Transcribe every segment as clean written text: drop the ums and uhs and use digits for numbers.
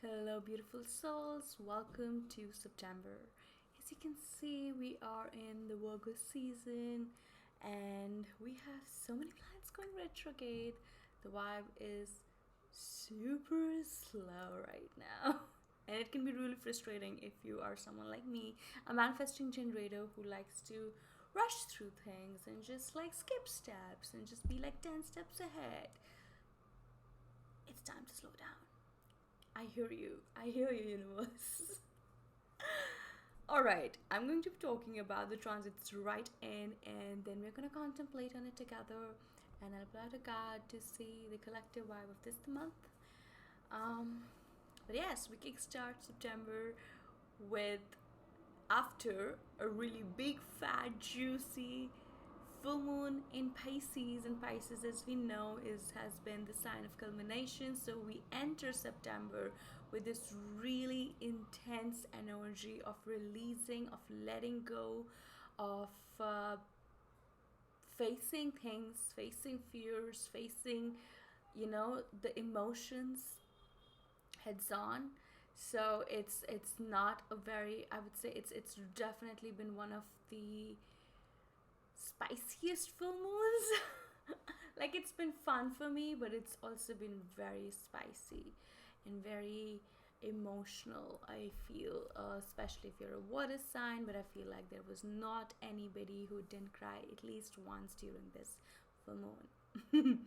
Hello, beautiful souls. Welcome to September. As you can see, we are in the Virgo season and we have so many planets going retrograde. The vibe is super slow right now. And it can be really frustrating if you are someone like me, a manifesting generator who likes to rush through things and just like skip steps and just be like 10 steps ahead. It's time to slow down. I hear you. I hear you, universe. Alright, I'm going to be talking about the transits right in, and then we're going to contemplate on it together. And I'll put out a card to see the collective vibe of this month. Um, but yes, we kickstart September with after a really big, fat, juicy full moon in Pisces, and Pisces, as we know, has been the sign of culmination. So we enter September with this really intense energy of releasing, of letting go, of facing things, facing fears, facing, the emotions heads on. So it's not a very, I would say it's definitely been one of the spiciest full moons. Like, it's been fun for me, but it's also been very spicy and very emotional, I feel, especially if you're a water sign. But I feel like there was not anybody who didn't cry at least once during this full moon.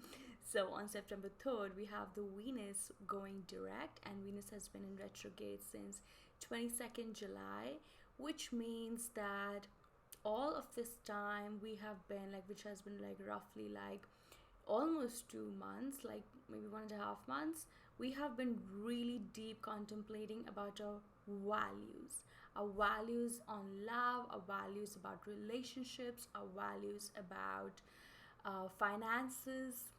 So on September 3rd, we have the Venus going direct, and Venus has been in retrograde since 22nd July, which means that all of this time we have been like, which has been like roughly like almost 2 months, like maybe 1.5 months, we have been really deep contemplating about our values on love, our values about relationships, our values about finances.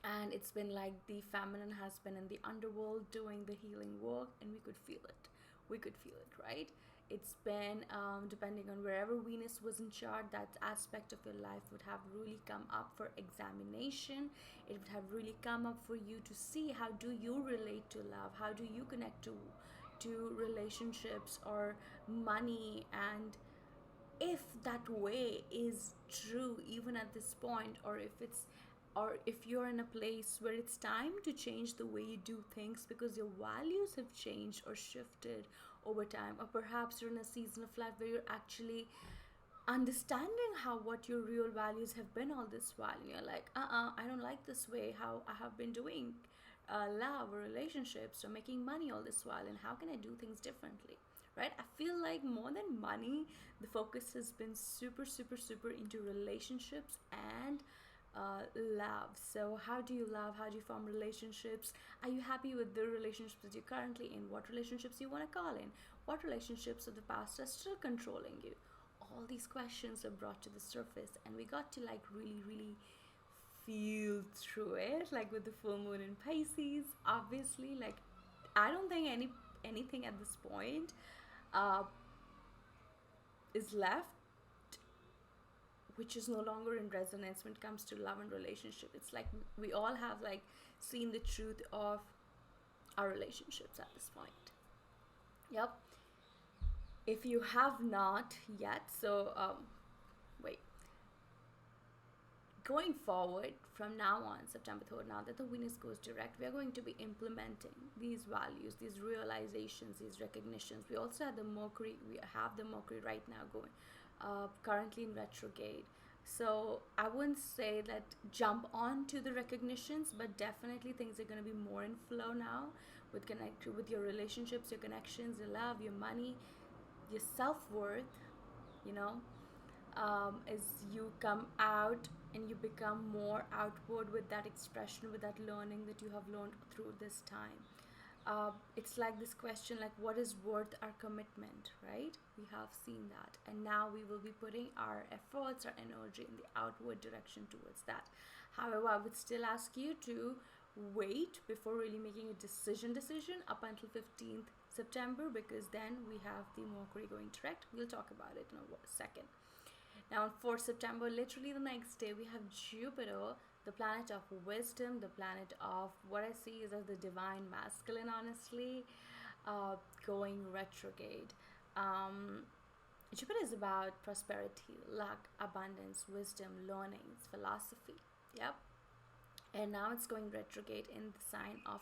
And it's been like the feminine has been in the underworld doing the healing work, and we could feel it, right? It's been depending on wherever Venus was in chart, that aspect of your life would have really come up for examination. It would have really come up for you to see, how do you relate to love, how do you connect to relationships or money, and if that way is true even at this point, or if you're in a place where it's time to change the way you do things because your values have changed or shifted over time. Or perhaps you're in a season of life where you're actually understanding how, what your real values have been all this while, and you're like, I don't like this way how I have been doing love or relationships or making money all this while, and how can I do things differently, right? I feel like more than money, the focus has been super, super, super into relationships and love. So how do you love? How do you form relationships? Are you happy with the relationships that you're currently in? What relationships you want to call in? What relationships of the past are still controlling you? All these questions are brought to the surface, and we got to like really, really feel through it, like with the full moon in Pisces. Obviously, like, I don't think anything at this point uh, is left which is no longer in resonance when it comes to love and relationship. It's like we all have like seen the truth of our relationships at this point. Yep. If you have not yet, so wait. Going forward from now on, September 3rd, now that the Venus goes direct, we are going to be implementing these values, these realizations, these recognitions. We also have the Mercury. We have the Mercury right now going, currently in retrograde. So I wouldn't say that jump on to the recognitions, but definitely things are going to be more in flow now with your relationships, your connections, your love, your money, your self-worth, you know, as you come out and you become more outward with that expression, with that learning that you have learned through this time. It's like this question, like, what is worth our commitment, right? We have seen that, and now we will be putting our efforts, our energy in the outward direction towards that. However, I would still ask you to wait before really making a decision up until 15th September, because then we have the Mercury going direct. We'll talk about it in a second. Now, for September, literally the next day, we have Jupiter, the planet of wisdom, the planet of what I see is as the divine masculine, honestly, going retrograde. um, Jupiter is about prosperity, luck, abundance, wisdom, learnings, philosophy. Yep. And now it's going retrograde in the sign of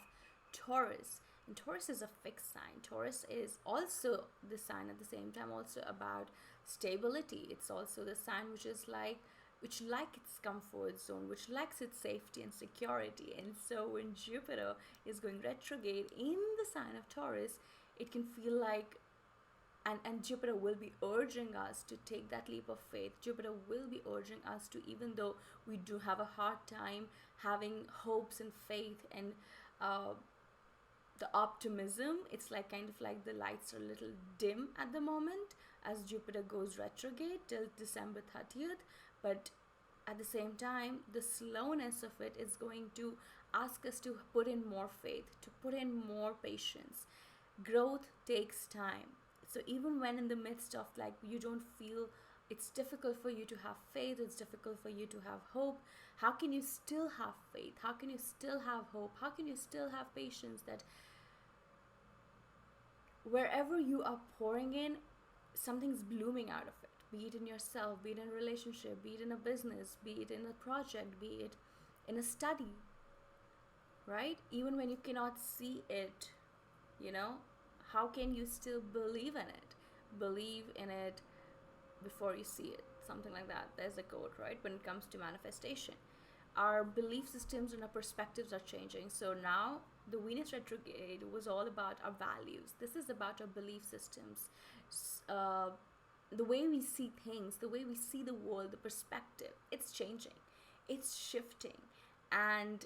Taurus. And Taurus is a fixed sign. Taurus is also the sign at the same time also about stability. It's also the sign which is like which like its comfort zone, which likes its safety and security. And so when Jupiter is going retrograde in the sign of Taurus, it can feel like and Jupiter will be urging us to take that leap of faith. Jupiter will be urging us to, even though we do have a hard time having hopes and faith and uh, the optimism, it's like kind of like the lights are a little dim at the moment as Jupiter goes retrograde till December 30th. But at the same time, the slowness of it is going to ask us to put in more faith, to put in more patience. Growth takes time. So even when in the midst of like you don't feel, it's difficult for you to have faith, it's difficult for you to have hope, how can you still have faith? How can you still have hope? How can you still have patience that wherever you are pouring in, something's blooming out of it? Be it in yourself, be it in a relationship, be it in a business, be it in a project, be it in a study, right? Even when you cannot see it, you know, how can you still believe in it? Believe in it before you see it. Something like that. There's a quote, right? When it comes to manifestation, our belief systems and our perspectives are changing. So now the Venus retrograde was all about our values. This is about our belief systems. The way we see things, the way we see the world, the perspective, it's changing. It's shifting. And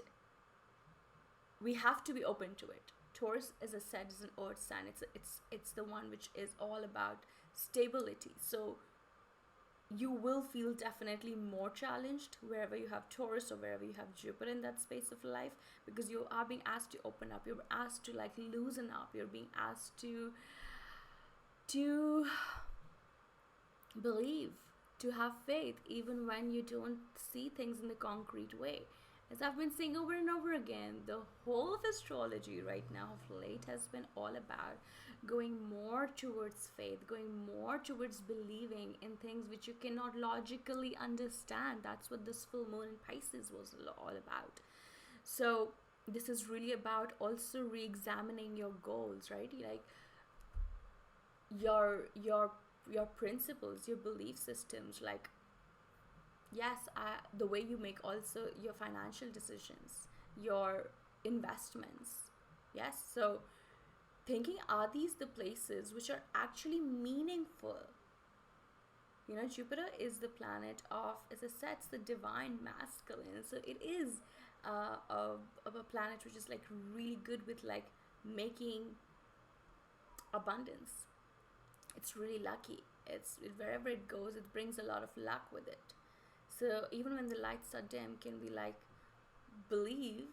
we have to be open to it. Taurus, as I said, is an earth sign. It's the one which is all about stability. So you will feel definitely more challenged wherever you have Taurus or wherever you have Jupiter in that space of life, because you are being asked to open up. You're asked to like loosen up. You're being asked to believe, to have faith, even when you don't see things in the concrete way. As I've been saying over and over again, the whole of astrology right now of late has been all about going more towards faith, going more towards believing in things which you cannot logically understand. That's what this full moon in Pisces was all about. So this is really about also re-examining your goals, right? Like your principles, your belief systems, like yes, the way you make also your financial decisions, your investments. Yes, so thinking, are these the places which are actually meaningful? You know, Jupiter is the planet of, as I said, it's the divine masculine. So it is of a planet which is like really good with like making abundance. It's really lucky. Wherever it goes, it brings a lot of luck with it. So even when the lights are dim, can we like believe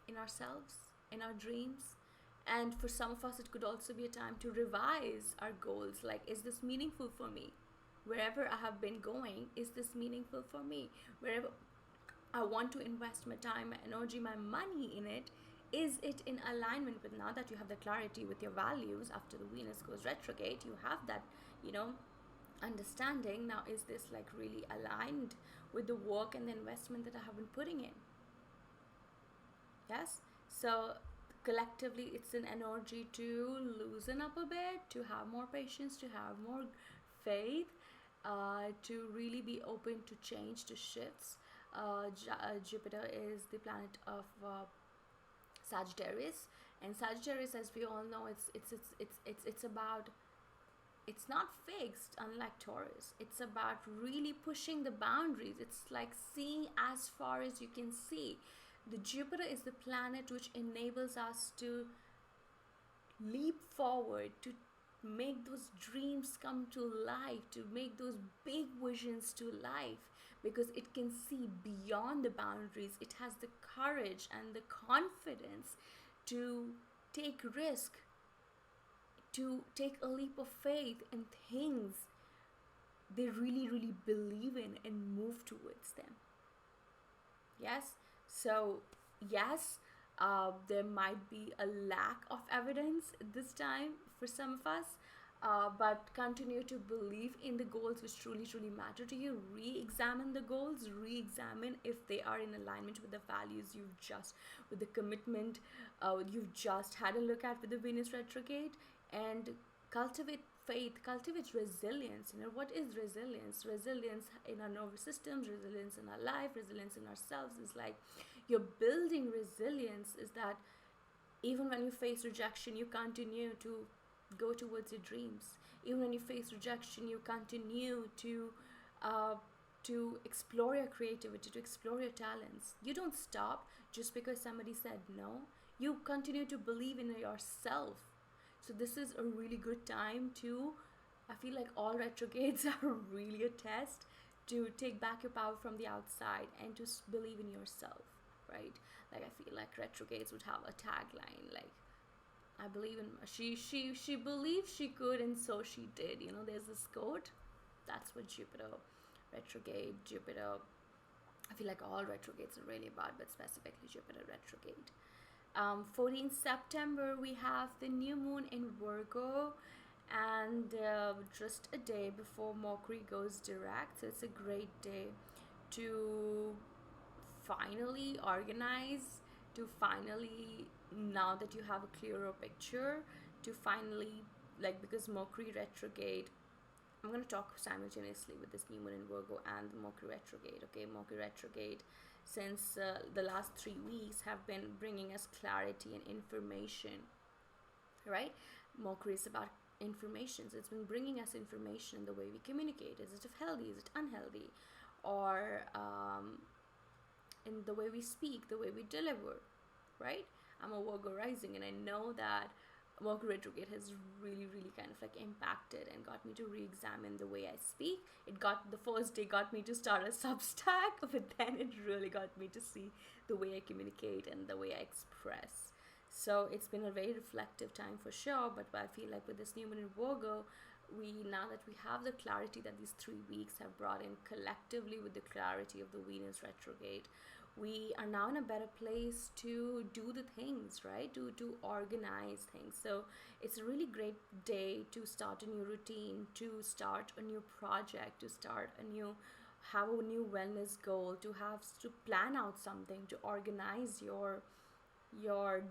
in ourselves, in our dreams? And for some of us, it could also be a time to revise our goals. Like, is this meaningful for me? Wherever I have been going, is this meaningful for me? Wherever I want to invest my time, my energy, my money in it, is it in alignment with, now that you have the clarity with your values after the Venus goes retrograde, you have that, you know, understanding. Now, is this like really aligned with the work and the investment that I have been putting in? Yes. So collectively, it's an energy to loosen up a bit, to have more patience, to have more faith, to really be open to change, to shifts. Jupiter is the planet of Sagittarius, and Sagittarius, as we all know, it's about, it's not fixed, unlike Taurus. It's about really pushing the boundaries. It's like seeing as far as you can see. The Jupiter is the planet which enables us to leap forward, to make those dreams come to life, to make those big visions to life, because it can see beyond the boundaries. It has the courage and the confidence to take risk, to take a leap of faith in things they really, really believe in and move towards them. Yes. So, yes, there might be a lack of evidence this time for some of us, but continue to believe in the goals which truly, truly matter to you. Re examine the goals, re examine if they are in alignment with the values you've just, with the commitment you've just had a look at with the Venus retrograde, and cultivate faith, cultivate resilience. You know, what is resilience? Resilience in our nervous systems, resilience in our life, resilience in ourselves is like you're building resilience, is that even when you face rejection, you continue to go towards your dreams. Even when you face rejection, you continue uh, to explore your creativity, to explore your talents. You don't stop just because somebody said no. You continue to believe in yourself. So this is a really good time to, I feel like all retrogrades are really a test to take back your power from the outside and to believe in yourself, right? Like I feel like retrogrades would have a tagline like, I believe in, she believed she could and so she did. You know, there's this quote. That's what Jupiter retrograde, Jupiter, I feel like all retrogrades are really bad, but specifically Jupiter retrograde. 14th September, we have the new moon in Virgo, and just a day before Mercury goes direct. So it's a great day to finally organize, to finally, now that you have a clearer picture, to finally, like, because Mercury retrograde, I'm going to talk simultaneously with this new moon in Virgo and the Mercury retrograde. Okay, Mercury retrograde, since the last 3 weeks, have been bringing us clarity and information, right? Mercury is about information, so it's been bringing us information in the way we communicate. Is it healthy? Is it unhealthy? Or in the way we speak, the way we deliver, right? I'm a Virgo rising, and I know that Mercury retrograde has really, really kind of like impacted and got me to re-examine the way I speak. It got, the first day got me to start a Substack, but then it really got me to see the way I communicate and the way I express. So it's been a very reflective time for sure. But I feel like with this new moon in Virgo, we, now that we have the clarity that these 3 weeks have brought in collectively with the clarity of the Venus retrograde, we are now in a better place to do the things, right? To organize things. So it's a really great day to start a new routine, to start a new project, to start a new, have a new wellness goal, to have, to plan out something, to organize your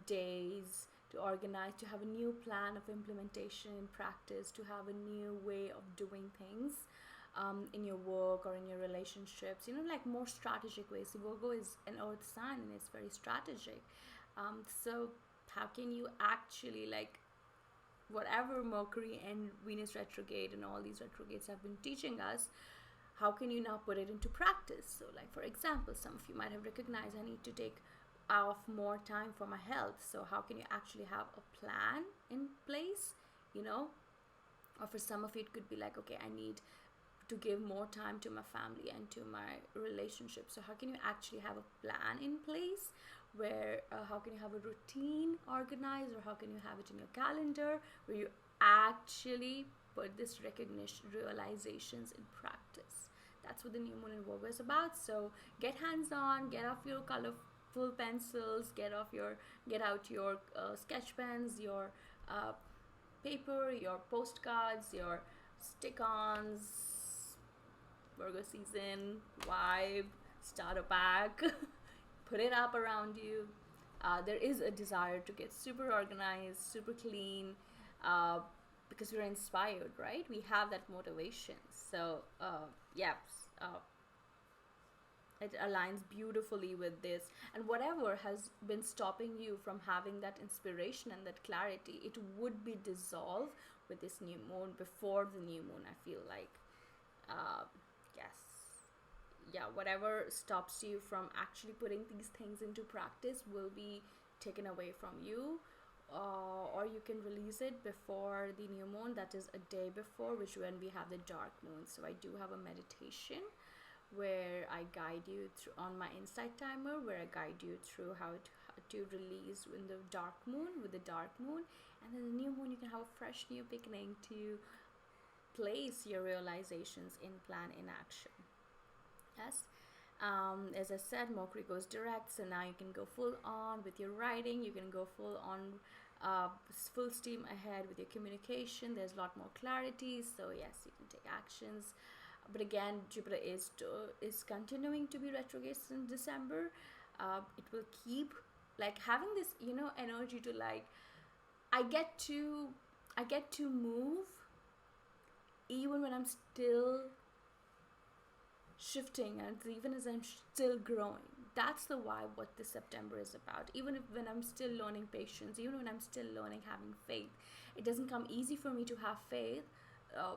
days, to organize, to have a new plan of implementation in practice, to have a new way of doing things in your work or in your relationships, you know, like more strategic ways. So Virgo is an earth sign and it's very strategic. So how can you actually, like, whatever Mercury and Venus retrograde and all these retrogrades have been teaching us, how can you now put it into practice? So, like, for example, some of you might have recognized, I need to take off more time for my health. So how can you actually have a plan in place, you know? Or for some of you, it could be like, okay, I need to give more time to my family and to my relationship. So how can you actually have a plan in place, where how can you have a routine organized, or how can you have it in your calendar where you actually put this recognition, realizations in practice? That's what the new moon in Virgo is about. So get hands on, get off your colorful pencils, get out your sketch pens, your paper, your postcards, your stick-ons, Virgo season vibe, starter pack. Put it up around you. There is a desire to get super organized, super clean, because we're inspired, right? We have that motivation. So, yeah, it aligns beautifully with this. And whatever has been stopping you from having that inspiration and that clarity, it would be dissolved with this new moon, before the new moon, I feel like. Yes, yeah, whatever stops you from actually putting these things into practice will be taken away from you, or you can release it before the new moon, that is a day before, which when we have the dark moon. So I do have a meditation where I guide you through on my insight timer, where I guide you through how to release in the dark moon, with the dark moon. And then the new moon, you can have a fresh new beginning to place your realizations in plan, in action. Yes. As I said, Mercury goes direct, so now you can go full on with your writing. You can go full on, full steam ahead with your communication. There's a lot more clarity, so yes, you can take actions. But again, Jupiter is continuing to be retrograde in December. It will keep like having this, energy to like, I get to I get to move even when I'm still shifting and even as I'm still growing. That's the vibe what this September is about. Even if when I'm still learning patience, even when I'm still learning having faith, it doesn't come easy for me to have faith,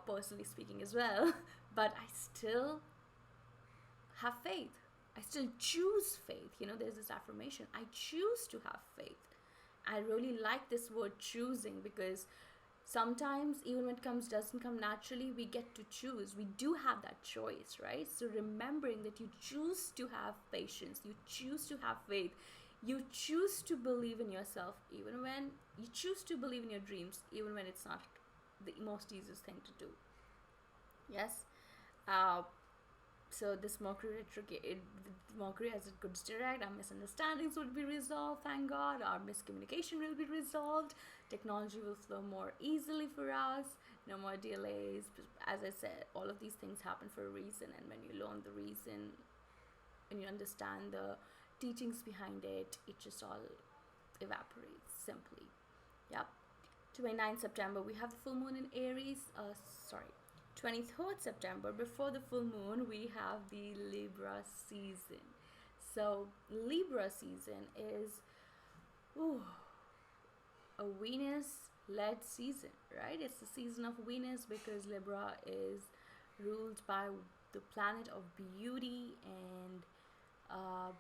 personally speaking as well. But I still have faith. I still choose faith. There's this affirmation. I choose to have faith. I really like this word choosing, because sometimes even when it doesn't come naturally, we get to choose. We do have that choice, right? So remembering that you choose to have patience, you choose to have faith, you choose to believe in yourself, even when you choose to believe in your dreams, even when it's not the most easiest thing to do. Yes. uh, so this Mercury as it goes direct, our misunderstandings would be resolved, thank God. Our miscommunication will be resolved. Technology will flow more easily for us. No more delays. As I said, all of these things happen for a reason, and when you learn the reason, when you understand the teachings behind it, it just all evaporates simply. Yep. 29th September, we have the full moon in Aries. Sorry, 23rd September, before the full moon, we have the Libra season. So Libra season is a Venus-led season, right? It's the season of Venus because Libra is ruled by the planet of beauty and uh,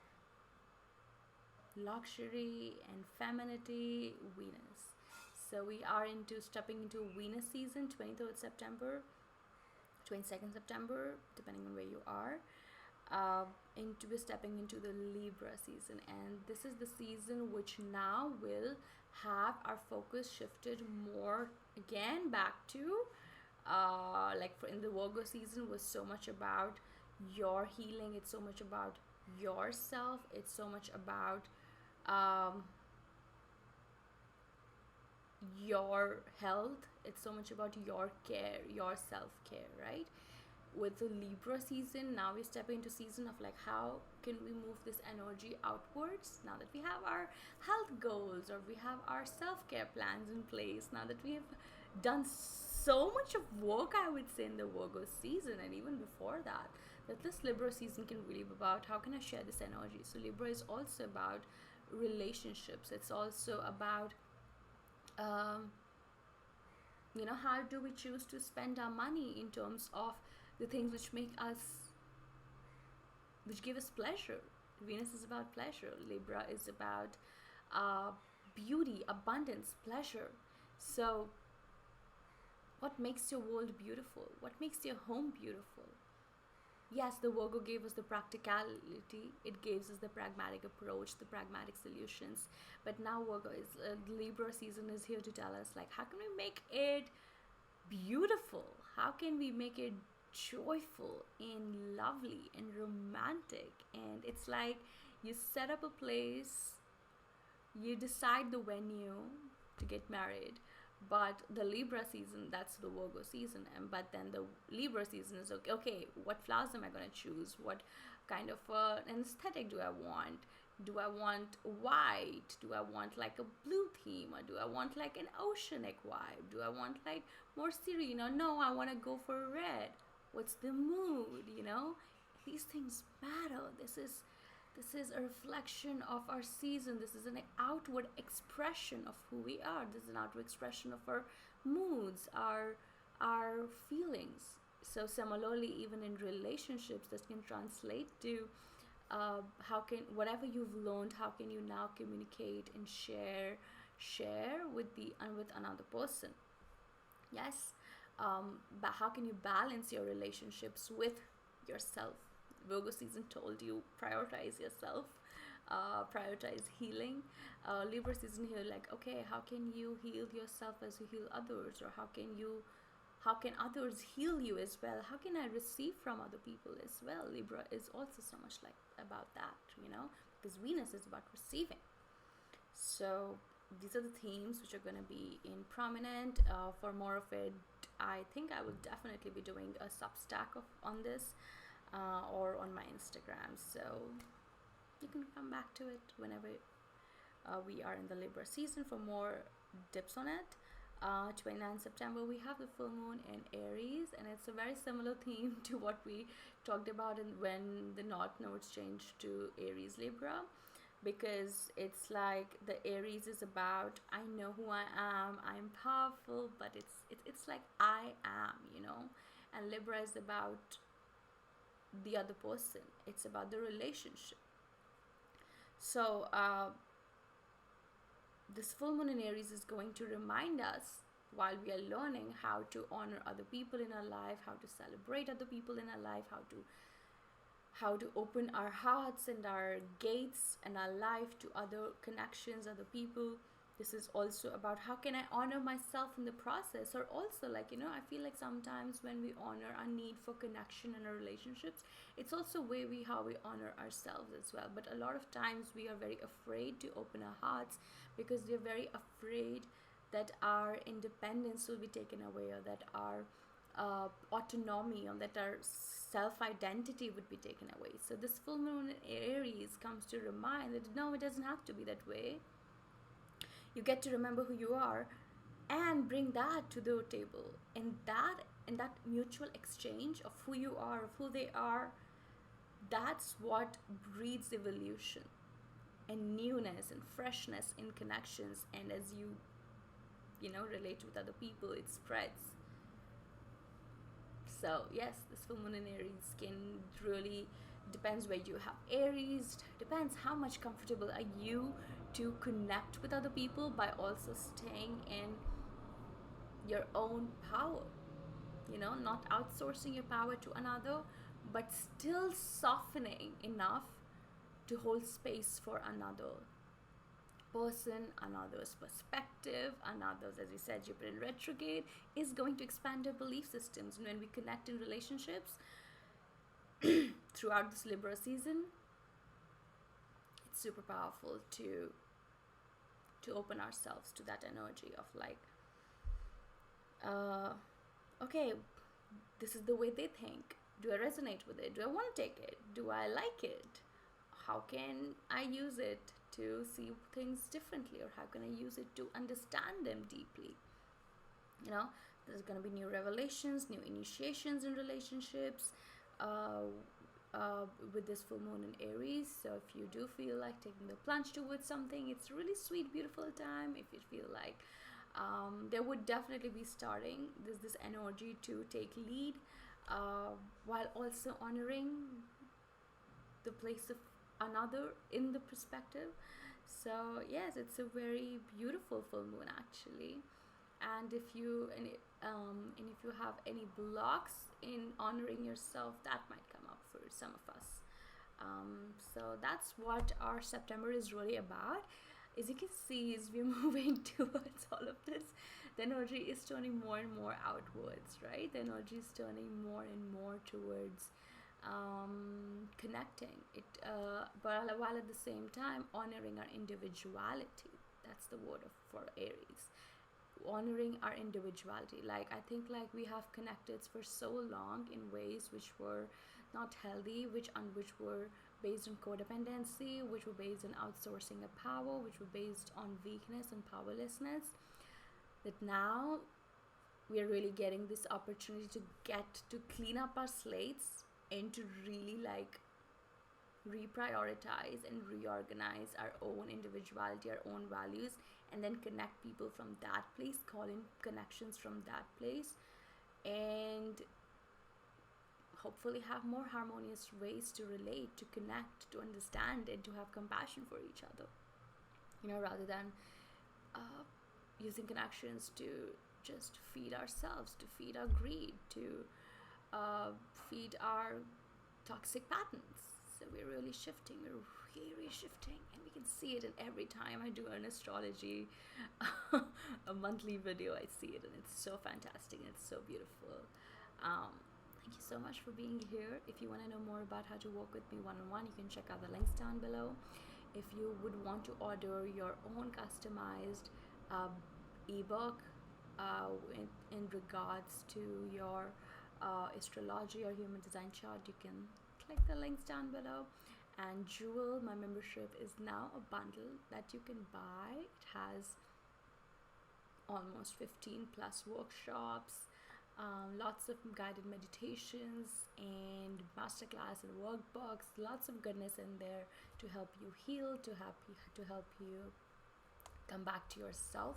luxury and femininity, Venus. So we are stepping into Venus season, 23rd September, 22nd September, depending on where you are. We're stepping into the Libra season, and this is the season which now will have our focus shifted more again back to in the Virgo season was so much about your healing. It's so much about yourself. It's so much about your health. It's so much about your care, your self-care, right? With the Libra season, now we step into season of like, how can we move this energy outwards now that we have our health goals, or we have our self-care plans in place, now that we have done so much of work, I would say, in the Virgo season, and even before that, that this Libra season can really be about how can I share this energy. So Libra is also about relationships. It's also about how do we choose to spend our money in terms of the things which give us pleasure. Venus is about pleasure. Libra is about beauty, abundance, pleasure. So what makes your world beautiful? What makes your home beautiful? Yes, the Virgo gave us the practicality. It gives us the pragmatic approach, the pragmatic solutions. But now Libra season is here to tell us, like, how can we make it beautiful? How can we make it joyful and lovely and romantic? And it's like you set up a place, you decide the venue to get married. But the Libra season, that's the Virgo season, but then the Libra season is okay, what flowers am I going to choose? What kind of an aesthetic do I want? Do I want white? Do I want like a blue theme? Or do I want like an oceanic vibe? Do I want like more serene? Or no, I want to go for red. What's the mood? These things matter. This is a reflection of our season. This is an outward expression of who we are. This is an outward expression of our moods, our feelings. So similarly, even in relationships, this can translate to whatever you've learned, how can you now communicate and share with another person? Yes. But how can you balance your relationships with yourself? Virgo season told you prioritize yourself, prioritize healing. Libra season here, like, okay, how can you heal yourself as you heal others, or how can you How can others heal you as well? How can I receive from other people as well? Libra is also so much like about that, because Venus is about receiving. So these are the themes which are going to be in prominent. For more of it, I think I will definitely be doing a Substack on this, or on my Instagram. So you can come back to it whenever we are in the Libra season for more dips on it. 29 September, we have the full moon in Aries, and it's a very similar theme to what we talked about when the North Nodes changed to Aries Libra, because it's like the Aries is about, I know who I am, I'm powerful, but it's like I am, and Libra is about the other person. It's about the relationship. So this full moon in Aries is going to remind us, while we are learning how to honor other people in our life, how to celebrate other people in our life, how to open our hearts and our gates and our life to other connections, other people. This is also about how can I honor myself in the process. Or also, like, I feel like sometimes when we honor our need for connection in our relationships, it's also how we honor ourselves as well. But a lot of times we are very afraid to open our hearts, because we are very afraid that our independence will be taken away, or that our autonomy, or that our self-identity would be taken away. So this full moon in Aries comes to remind that no, it doesn't have to be that way. You get to remember who you are and bring that to the table, and that mutual exchange of who you are, of who they are, that's what breeds evolution and newness and freshness in connections. And as you relate with other people, it spreads. So yes, this full moon in Aries can really, depends where you have Aries, depends how much comfortable are you to connect with other people by also staying in your own power, not outsourcing your power to another, but still softening enough to hold space for another person, another's perspective, another's, as we said, Jupiter in retrograde is going to expand our belief systems. And when we connect in relationships throughout this Libra season, it's super powerful to open ourselves to that energy of like, okay, this is the way they think. Do I resonate with it? Do I want to take it? Do I like it? How can I use it to see things differently, or how can I use it to understand them deeply? There's going to be new revelations, new initiations in relationships with this full moon in Aries. So if you do feel like taking the plunge towards something, it's a really sweet, beautiful time. If you feel like there would definitely be starting this energy to take lead, while also honoring the place of another in the perspective. So yes, it's a very beautiful full moon actually. And if you have any blocks in honoring yourself, that might come up for some of us. So that's what our September is really about. As you can see, as we're moving towards all of this, the energy is turning more and more outwards, right? The energy is turning more and more towards connecting it, but while at the same time honoring our individuality. That's the word for Aries, honoring our individuality. Like, I think like we have connected for so long in ways which were not healthy, which were based on codependency, which were based on outsourcing of power, which were based on weakness and powerlessness, that now we are really getting this opportunity to clean up our slates and to really like reprioritize and reorganize our own individuality, our own values, and then connect people from that place, call in connections from that place, and hopefully have more harmonious ways to relate, to connect, to understand, and to have compassion for each other, rather than using connections to just feed ourselves, to feed our greed, to feed our toxic patterns. So we're really shifting. We're really shifting, and we can see it in every time I do an astrology, a monthly video. I see it, and it's so fantastic and it's so beautiful. Um, Thank you so much for being here. If you want to know more about how to work with me one-on-one, you can check out the links down below. If you would want to order your own customized ebook in regards to your astrology or human design chart, you can click the links down below. And Jewel, my membership, is now a bundle that you can buy. It has almost 15 plus workshops, lots of guided meditations and masterclass and workbooks, lots of goodness in there to help you heal, to help you come back to yourself.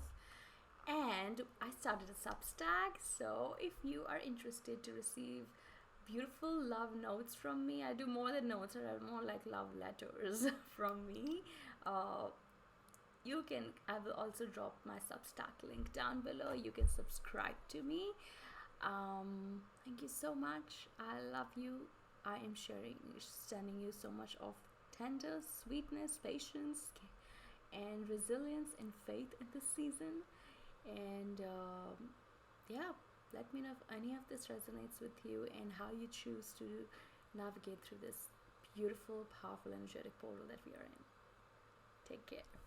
And I started a Substack, so if you are interested to receive beautiful love notes from me, I do more than notes, or more like love letters from me. I will also drop my Substack link down below. You can subscribe to me. Thank you so much. I love you. I am sending you so much of tender sweetness, patience, and resilience and faith in this season. And yeah, let me know if any of this resonates with you and how you choose to navigate through this beautiful, powerful, energetic portal that we are in. Take care.